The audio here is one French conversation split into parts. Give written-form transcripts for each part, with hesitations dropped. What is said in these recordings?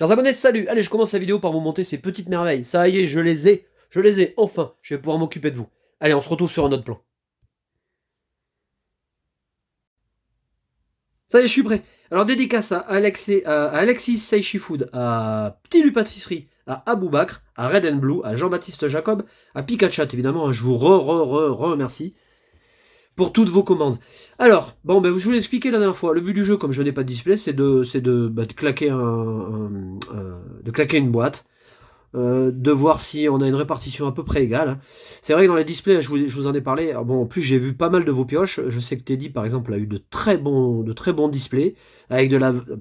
Chers abonnés, salut! Allez, je commence la vidéo par vous montrer ces petites merveilles. Ça y est, je les ai, enfin. Je vais pouvoir m'occuper de vous. Allez, on se retrouve sur un autre plan. Ça y est, je suis prêt. Alors, dédicace à Alexis Seishi Food, à Petit Lu Pâtisserie, à Aboubakr, à Red and Blue, à Jean-Baptiste Jacob, à Picachat, évidemment. Je vous remercie pour toutes vos commandes. Alors, bon, ben, je vous l'ai expliqué la dernière fois. Le but du jeu, comme je n'ai pas de display, c'est de claquer de claquer une boîte. De voir si on a une répartition à peu près égale, hein. C'est vrai que dans les displays, je vous en ai parlé. Alors bon, en plus, j'ai vu pas mal de vos pioches. Je sais que Teddy, par exemple, a eu de très bons displays, avec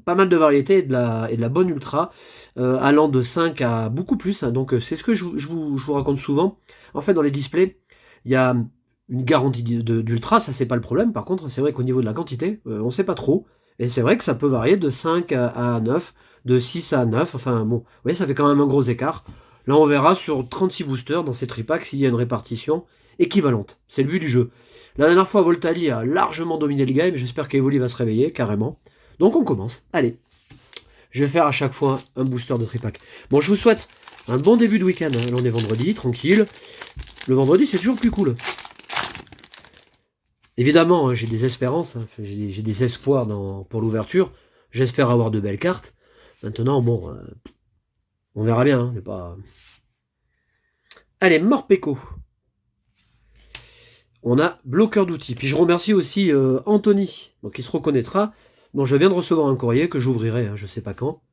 pas mal de variétés et de la bonne ultra, allant de 5 à beaucoup plus, hein. Donc, c'est ce que je vous raconte souvent. En fait, dans les displays, il y a une garantie d'ultra, ça c'est pas le problème. Par contre, c'est vrai qu'au niveau de la quantité, on sait pas trop. Et c'est vrai que ça peut varier de 5 à 9, de 6 à 9, enfin bon, vous voyez, ça fait quand même un gros écart. Là, on verra sur 36 boosters dans ces tripacks s'il y a une répartition équivalente. C'est le but du jeu. La dernière fois, Voltali a largement dominé le game. J'espère qu'Evoli va se réveiller, carrément. Donc on commence. Allez. Je vais faire à chaque fois un booster de tripack. Bon, je vous souhaite un bon début de week-end, hein. Là, on est vendredi, tranquille. Le vendredi, c'est toujours plus cool. Évidemment, hein, j'ai des espérances, hein, j'ai des espoirs pour l'ouverture. J'espère avoir de belles cartes. Maintenant, bon, on verra bien. Hein, pas... Allez, Morpeko. On a bloqueur d'outils. Puis je remercie aussi Anthony, donc il se reconnaîtra, dont je viens de recevoir un courrier que j'ouvrirai, hein, je ne sais pas quand.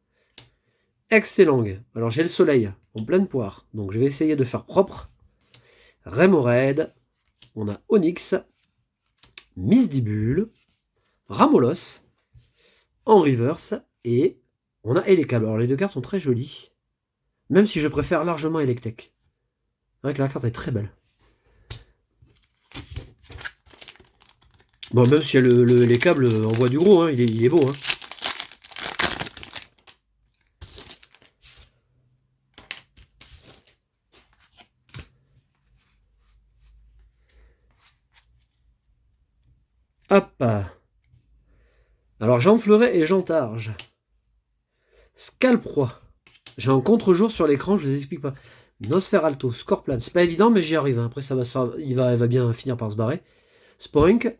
Excellent. Alors j'ai le soleil en pleine poire, donc je vais essayer de faire propre. Remoraid, on a Onyx, Misdibule, Ramolos, en reverse, et on a Elekable. Alors les deux cartes sont très jolies, même si je préfère largement Electek. C'est vrai que la carte est très belle. Bon, même si les câbles envoient du gros, hein, il est beau. Hein. Hop. Alors, Jean Fleuret et Jean Targe. Scalproie. J'ai un contre-jour sur l'écran, je vous explique pas. Nosferalto, Scorpion. C'est pas évident, mais j'y arrive. Hein. Après, il va bien finir par se barrer. Spoink.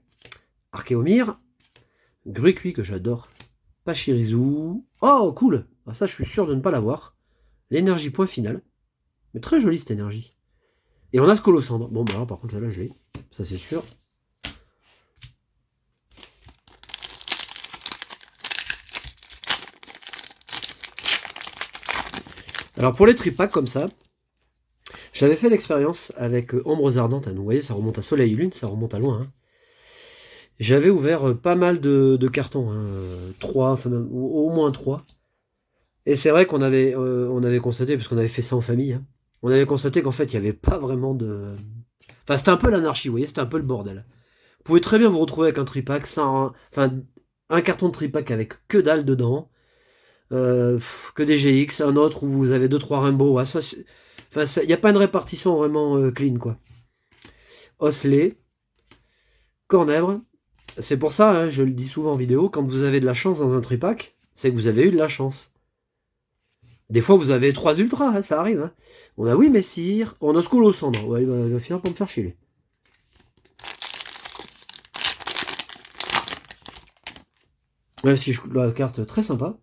Archéomir. Gruicui, que j'adore. Pachirisu. Oh, cool. Ah, ça, je suis sûr de ne pas l'avoir. L'énergie point final. Mais très jolie cette énergie. Et on a Scolosandre. Bon, bah alors, par contre, là, je l'ai. Ça, c'est sûr. Alors, pour les tripacks comme ça, j'avais fait l'expérience avec Ombres Ardentes. Hein. Donc, vous voyez, ça remonte à Soleil et Lune, ça remonte à loin. Hein. J'avais ouvert pas mal de cartons. Hein. 3, enfin, au moins 3. Et c'est vrai qu'on avait constaté, parce qu'on avait fait ça en famille, hein, on avait constaté qu'en fait, il n'y avait pas vraiment de... Enfin, c'était un peu l'anarchie, vous voyez, c'était un peu le bordel. Vous pouvez très bien vous retrouver avec un tripack sans... Enfin, un carton de tripack avec que dalle dedans, que des GX, un autre où vous avez 2-3 rainbows. Ouais, ça, enfin, il n'y a pas une répartition vraiment clean, quoi. Osselet, Cornèbre. C'est pour ça, hein, je le dis souvent en vidéo, quand vous avez de la chance dans un tripack, c'est que vous avez eu de la chance. Des fois, vous avez 3 ultras, hein, ça arrive. Hein. On a oui, Messire, on a Scolosandre. Ouais, il va finir par me faire chier. Ouais, si je la carte très sympa.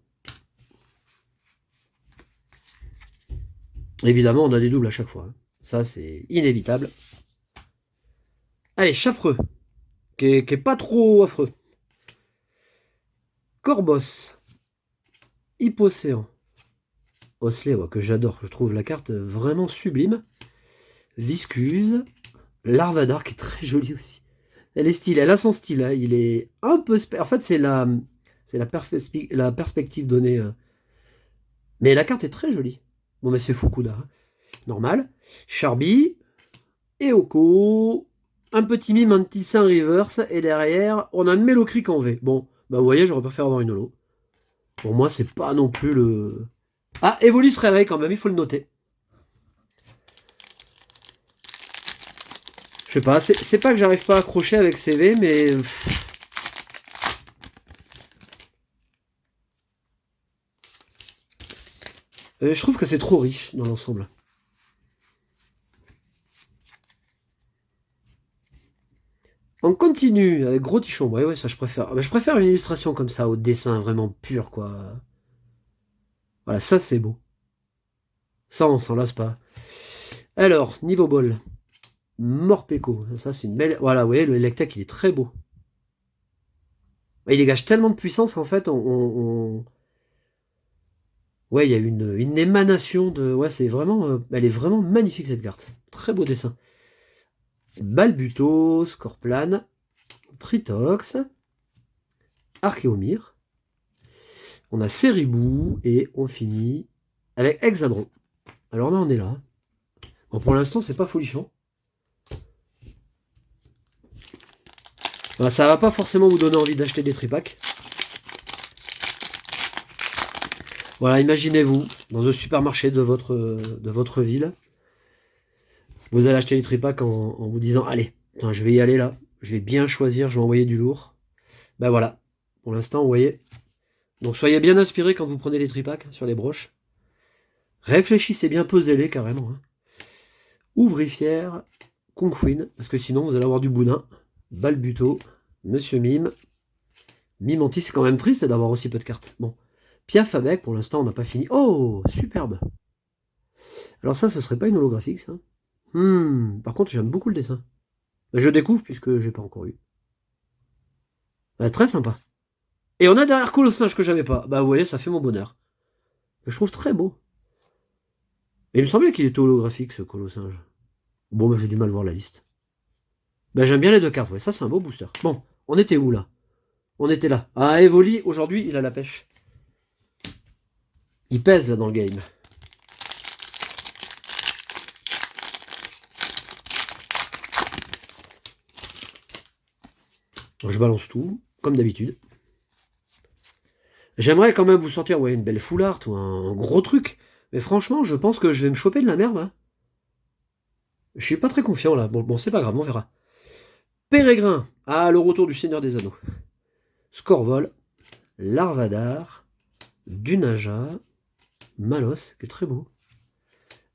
Évidemment, on a des doubles à chaque fois. Hein. Ça, c'est inévitable. Allez, Chaffreux, qui est pas trop affreux. Corbos, Hippocéan, Osselet, ouais, que j'adore. Je trouve la carte vraiment sublime. Viscuse, Larvadar, qui est très jolie aussi. Elle est style, elle a son style. Hein. Il est un peu... En fait, c'est la perspective donnée. Mais la carte est très jolie. Bon, mais c'est Fukuda. Hein. Normal. Charby, Eoko, un petit mime anti-saint reverse, et derrière, on a Mélocric en V. Bon, bah vous voyez, j'aurais préféré avoir une holo. Pour moi, c'est pas non plus le... Ah, Evoli se réveille quand même, il faut le noter. Je sais pas, c'est pas que j'arrive pas à accrocher avec CV, mais... Je trouve que c'est trop riche dans l'ensemble. On continue avec Gros Tichon. Ouais, ça je préfère. Bah, je préfère une illustration comme ça, au dessin vraiment pur, quoi. Voilà, ça c'est beau. Ça, on s'en lasse pas. Alors, niveau bol. Morpeko. Ça, c'est une belle. Voilà, vous voyez, le Electek, il est très beau. Il dégage tellement de puissance qu'en fait, ouais, il y a une émanation de. Ouais, c'est vraiment. Elle est vraiment magnifique cette carte. Très beau dessin. Balbuto, Scorplane, Tritox, Archéomir. On a Ceribou et on finit avec Hexadron. Alors là, on est là. Bon, pour l'instant, c'est pas folichon. Bah, ça va pas forcément vous donner envie d'acheter des tripacks. Voilà, imaginez-vous, dans le supermarché de votre ville, vous allez acheter les tripacks en vous disant, allez, putain, je vais y aller là, je vais bien choisir, je vais envoyer du lourd. Ben voilà, pour l'instant, vous voyez. Donc soyez bien inspirés quand vous prenez les tripacks sur les broches. Réfléchissez bien, pesez-les carrément. Hein. Ouvrifière, Kung Fuin, parce que sinon vous allez avoir du boudin. Balbuto, Monsieur Mime. Mimantis, c'est quand même triste d'avoir aussi peu de cartes. Bon. Piaf avec, pour l'instant, on n'a pas fini. Oh, superbe. Alors ça, ce serait pas une holographique, ça. Par contre, j'aime beaucoup le dessin. Je découvre puisque j'ai pas encore eu. Très sympa. Et on a derrière Colossinge que j'avais pas. Bah vous voyez, ça fait mon bonheur. Que je trouve très beau. Et il me semblait qu'il était holographique, ce Colossinge. Bon, j'ai du mal à voir la liste. Bah j'aime bien les deux cartes, ouais, ça c'est un beau booster. Bon, on était où là? On était là. Ah, Evoli, aujourd'hui, il a la pêche. Il pèse là dans le game. Je balance tout, comme d'habitude. J'aimerais quand même vous sortir une belle full art ou un gros truc. Mais franchement, je pense que je vais me choper de la merde. Hein. Je suis pas très confiant là. Bon, c'est pas grave, on verra. Pérégrin. Ah, le retour du Seigneur des Anneaux. Scorvol. Larvadar. Dunaja. Malos, qui est très beau.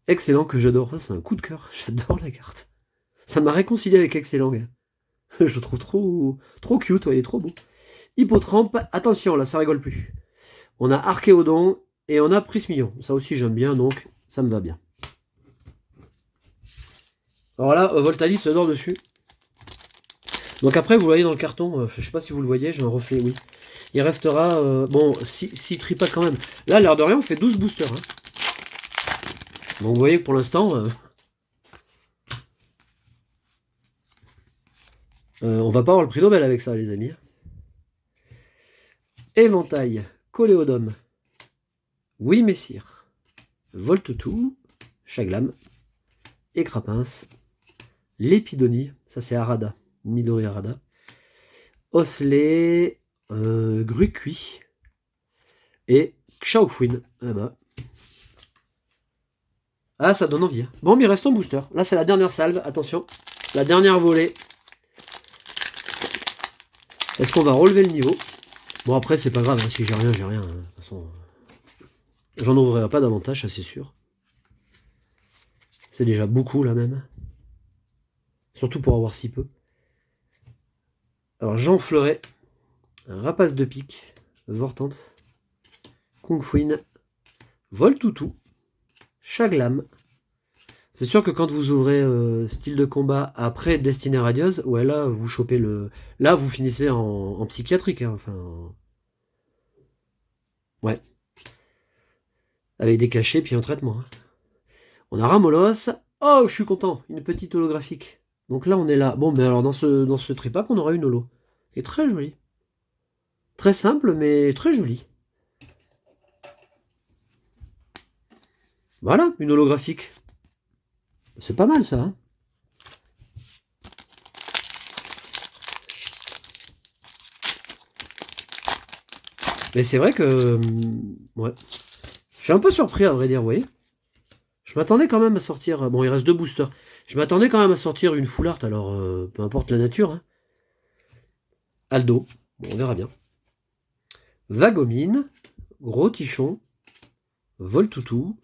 Excellent, que j'adore. C'est un coup de cœur. J'adore la carte. Ça m'a réconcilié avec Excellent. Je le trouve trop cute, il est trop beau. Hippotrampe, attention, là, ça rigole plus. On a Archéodon et on a Prismillon. Ça aussi, j'aime bien, donc ça me va bien. Alors là, Voltalis se dort dessus. Donc après, vous voyez dans le carton, je sais pas si vous le voyez, j'ai un reflet, oui. Il restera, bon, 6 tripas quand même. Là, l'air de rien, on fait 12 boosters. Hein. Donc vous voyez que pour l'instant, on va pas avoir le prix Nobel avec ça, les amis. Éventail, Coléodome, Oui Messire, Voltetou, Chaglam, Écrapince, Lépidonie, ça c'est Arada, Midori Arada, Osley, Grucui et Xiaofuin. Ah bah. Ah, ça donne envie. Hein. Bon, mais il reste en booster. Là, c'est la dernière salve. Attention. La dernière volée. Est-ce qu'on va relever le niveau? Bon, après, c'est pas grave. Hein. Si j'ai rien, j'ai rien. Hein. De toute façon, j'en ouvrirai pas davantage, ça c'est sûr. C'est déjà beaucoup, là, même. Surtout pour avoir si peu. Alors, Jean Fleuret. Rapace de pique. Vortante. Kung Fuin. Voltoutou. Chaglam. C'est sûr que quand vous ouvrez style de combat après Destiné Radieuse, ouais là vous chopez le. Là vous finissez en psychiatrique, hein, enfin. Ouais. Avec des cachets puis un traitement. Hein. On a Ramolos. Oh je suis content, une petite holographique. Donc là on est là. Bon mais alors dans ce tripack on aura une holo. Qui est très jolie. Très simple mais très jolie. Voilà, une holographique. C'est pas mal ça. Hein. Mais c'est vrai que... ouais. Je suis un peu surpris à vrai dire, vous voyez. Je m'attendais quand même à sortir... Bon, il reste 2 boosters. Je m'attendais quand même à sortir une full art, alors peu importe la nature. Hein. Aldo, bon, on verra bien. Vagomine, Gros Tichon, Voltoutou,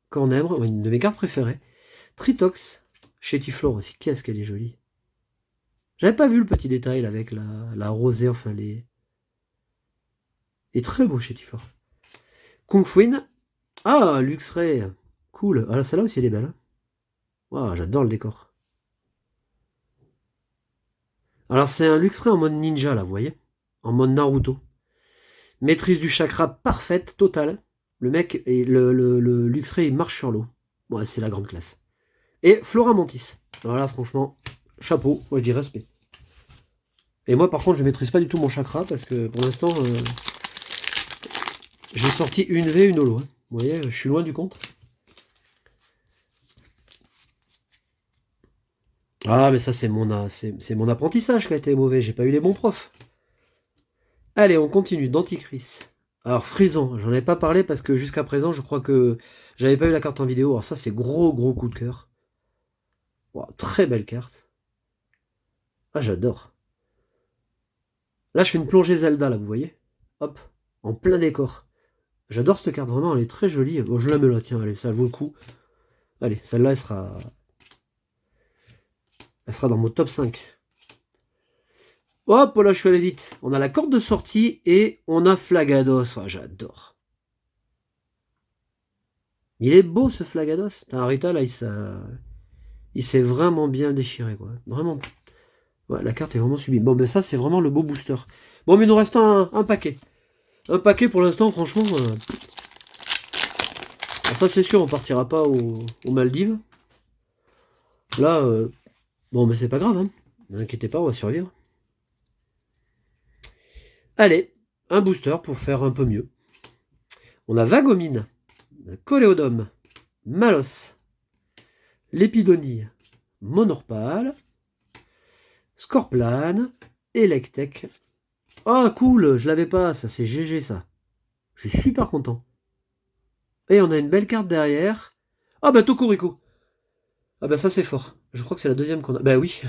Cornèbre, une de mes cartes préférées. Tritox, Chétiflore aussi. Qu'est-ce qu'elle est jolie. J'avais pas vu le petit détail là, avec la rosée, enfin les. Il est très beau Chétiflore. Kungfuin. Ah, Luxray. Cool. Ah, celle-là aussi elle est belle. Hein. Wow, j'adore le décor. Alors c'est un Luxray en mode ninja là, vous voyez. En mode Naruto. Maîtrise du chakra parfaite, totale. Le mec, et le Luxray, il marche sur l'eau. Ouais, c'est la grande classe. Et Flora Mantis. Voilà, franchement, chapeau, moi je dis respect. Et moi par contre je maîtrise pas du tout mon chakra parce que pour l'instant j'ai sorti une V, une holo. Hein. Vous voyez, je suis loin du compte. Ah mais ça c'est mon apprentissage qui a été mauvais, j'ai pas eu les bons profs. Allez, on continue, Denticris. Alors Frison, j'en ai pas parlé parce que jusqu'à présent je crois que j'avais pas eu la carte en vidéo. Alors ça c'est gros coup de cœur. Wow, très belle carte. Ah j'adore. Là je fais une plongée Zelda là, vous voyez. Hop, en plein décor. J'adore cette carte, vraiment, elle est très jolie. Bon, je la mets là, tiens, allez, ça vaut le coup. Allez, celle-là, elle sera dans mon top 5. Hop, là, je suis allé vite. On a la corde de sortie et on a Flagados. Oh, j'adore. Il est beau, ce Flagados. Rita, là, il s'est vraiment bien déchiré, quoi. Vraiment. Ouais, la carte est vraiment sublime. Bon, ben ça, c'est vraiment le beau booster. Bon, mais il nous reste un paquet. Un paquet, pour l'instant, franchement... ça c'est sûr, on partira pas aux Maldives. Là, bon mais c'est pas grave, hein. Ne vous inquiétez pas, on va survivre. Allez, un booster pour faire un peu mieux. On a Vagomine, Coléodome, Malos, Lépidonie, Monorpal, Scorplane, Electek. Ah cool, je l'avais pas, ça c'est GG ça. Je suis super content. Et on a une belle carte derrière. Ah bah Tokurico. Ah bah ça c'est fort. Je crois que c'est la deuxième qu'on a. Bah oui.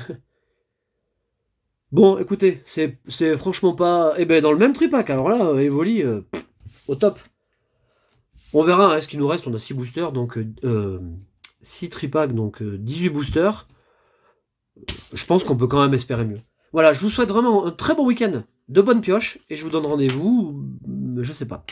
Bon, écoutez, c'est franchement pas... Eh ben dans le même tripack, alors là, Evoli, au top. On verra, hein, ce qu'il nous reste, on a 6 boosters, donc 6 tripacks, donc 18 boosters. Je pense qu'on peut quand même espérer mieux. Voilà, je vous souhaite vraiment un très bon week-end, de bonnes pioches, et je vous donne rendez-vous, je sais pas.